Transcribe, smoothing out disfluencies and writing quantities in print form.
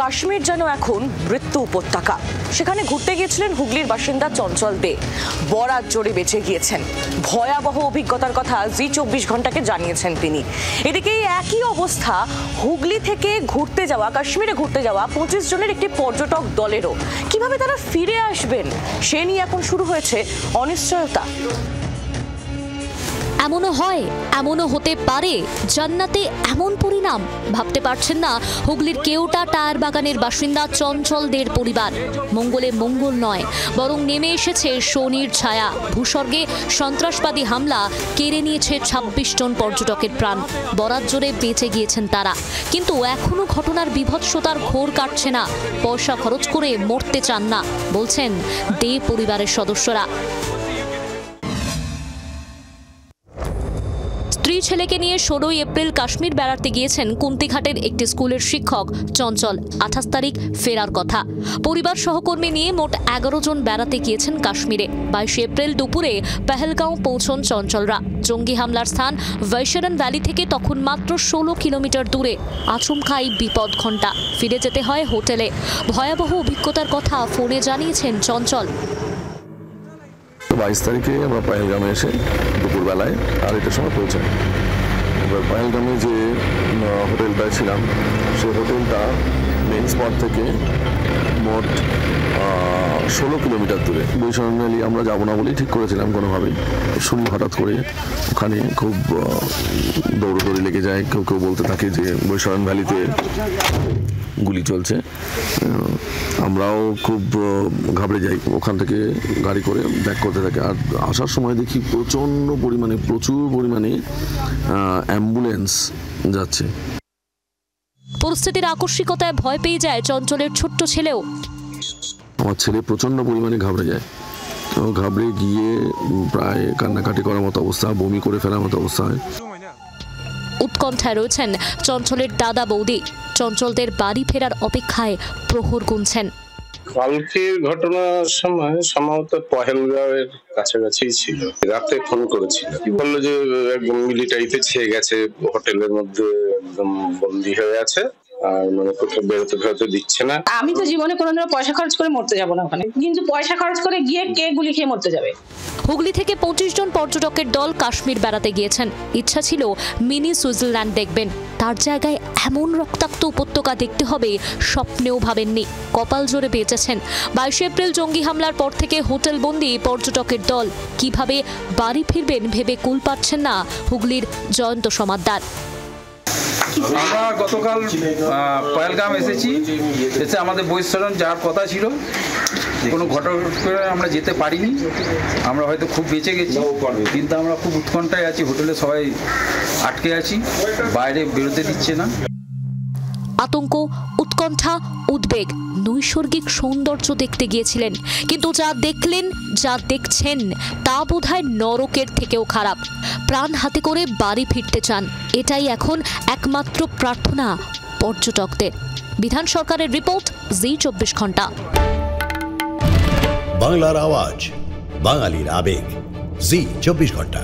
কাশ্মীর যেন এখন মৃত্যু উপত্যকা। সেখানে ঘুরতে গিয়েছিলেন হুগলির বাসিন্দা চঞ্চল দে। বরাত জোরে বেঁচে গিয়েছেন। ভয়াবহ অভিজ্ঞতার কথা জি 24 ঘন্টাকে জানিয়েছেন তিনি। এদিকে একই অবস্থা হুগলি থেকে ঘুরতে যাওয়া, কাশ্মীরে ঘুরতে যাওয়া 25 জনের একটি পর্যটক দলেরও। কিভাবে তারা ফিরে আসবেন সে নিয়ে এখন শুরু হয়েছে অনিশ্চয়তা। এমনও হয়, এমনও হতে পারে জান্নাতে এমন পরিণাম। ভাবতে পারছেন না হুগলির কেওটা টায়ার বাগানের বাসিন্দা চঞ্চলদের পরিবার। মঙ্গলে মঙ্গল নয়, বরং নেমে এসেছে শনির ছায়া। ভূস্বর্গে সন্ত্রাসবাদী হামলা কেড়ে নিয়েছে 26 জন পর্যটকের প্রাণ। বরাত জোরে বেঁচে গিয়েছেন তারা, কিন্তু এখনো ঘটনার বিভৎসতার ঘোর কাটছে না। পয়সা খরচ করে মরতে চান না বলছেন দে পরিবারের সদস্যরা। স্ত্রী ছেলেকে নিয়ে 16 এপ্রিল কাশ্মীর বেড়াতে গিয়েছেন কুন্তিঘাটের একটি স্কুলের শিক্ষক চঞ্চল। 28 তারিখ ফেরার কথা। পরিবার সহকর্মী নিয়ে মোট 11 জন বেড়াতে গিয়েছেন কাশ্মীরে। 22 এপ্রিল দুপুরে পেহেলগাঁও পৌঁছন চঞ্চলরা। জঙ্গি হামলার স্থান বৈশারণ ভ্যালি থেকে তখন মাত্র 16 কিলোমিটার দূরে। আচমকাই বিপদ ঘণ্টা। ফিরে যেতে হয় হোটেলে। ভয়াবহ অভিজ্ঞতার কথা ফোনে জানিয়েছেন চঞ্চল। 22 তারিখে আমরা পেহেলগামে এসে দুপুরবেলায় 2:30টার সময় পৌঁছাই। এবার পেহেলগামে যে হোটেলটায় ছিলাম সেই হোটেলটা মেন স্পট থেকে মোট 16 কিলোমিটার দূরে। বৈশারণ ভ্যালি আমরা যাবো না বলেই ঠিক করেছিলাম কোনোভাবেই। শুনি হঠাৎ করে ওখানে খুব দৌড়দৌড়ি লেগে যায়। কেউ কেউ বলতে থাকে যে বৈশারণ ভ্যালিতে গুলি চলছে। আমরাও খুব ঘাবড়ে যাই। ওখান থেকে গাড়ি করে ব্যাক করতে থাকে। আর আসার সময় দেখি প্রচুর পরিমাণে অ্যাম্বুলেন্স যাচ্ছে। পরিস্থিতির আকস্মিকতায় ভয় পেয়ে যায় চঞ্চলের ছোট্ট ছেলেও। আমার ছেলে প্রচন্ড পরিমাণে ঘাবড়ে যায়। তো ঘাবড়ে গিয়ে প্রায় কান্নাকাটি করার মতো অবস্থা, বমি করে ফেলার মতো অবস্থা হয়। উৎকণ্ঠায় রয়েছেন চঞ্চলের দাদা বৌদি। চঞ্চলদের বাড়ি ফেরার অপেক্ষায় প্রহর গুনছেন। কালকের ঘটনার সময় সম্ভবত পহেলগাঁওয়ের কাছাকাছি ছিল। রাতে ফোন করেছিল, কি বললো যে একদম মিলিটারিতে ছেয়ে গেছে, হোটেলের মধ্যে একদম বন্দী হয়ে আছে, আর মানে কোথাও বেরোতে দিচ্ছে না। আমি তো জীবনে কোনোদিনও পয়সা খরচ করে মরতে যাবো না ওখানে, কিন্তু পয়সা খরচ করে গিয়ে কে গুলি খেয়ে মরতে যাবে। হুগলি থেকে 25 জন পর্যটকের দল কাশ্মীর বেড়াতে গিয়েছেন। ইচ্ছা ছিল মিনি সুইজারল্যান্ড দেখবেন। তার জায়গায় এমন রক্তাক্ত উপত্যকা দেখতে হবে স্বপ্নেও ভাবেননি। কপাল জোরে বেঁচেছেন। 22 এপ্রিল জঙ্গি হামলার পর থেকে হোটেল বন্দি পর্যটকের দল। কিভাবে বাড়ি ফিরবেন ভেবে কুল পাচ্ছেন না হুগলির জয়ন্ত সমাদ্দার। আমরা গতকাল পহেলগাম এসেছি। এসে আমাদের বৈশারণ যাওয়ার কথা ছিল, কোনো ঘটনা আমরা যেতে পারিনি। আমরা হয়তো খুব বেঁচে গেছি, কিন্তু আমরা খুব উৎকণ্ঠায় আছি। হোটেলে সবাই আটকে আছি, বাইরে বেরোতে দিচ্ছে না। আতঙ্ক, উৎকণ্ঠা, উদ্বেগ। নৈসর্গিক সৌন্দর্য দেখতে গিয়েছিলেন, কিন্তু যা দেখলেন, যা দেখছেন তা বোধহয় নরকের থেকেও খারাপ। প্রাণ হাতে করে বাড়ি ফিরতে চান, এটাই এখন একমাত্র প্রার্থনা পর্যটকদের। বিধান সরকারের রিপোর্ট, জি 24 ঘন্টা। বাংলার আওয়াজ, বাঙালির আবেগ, জি 24 ঘন্টা।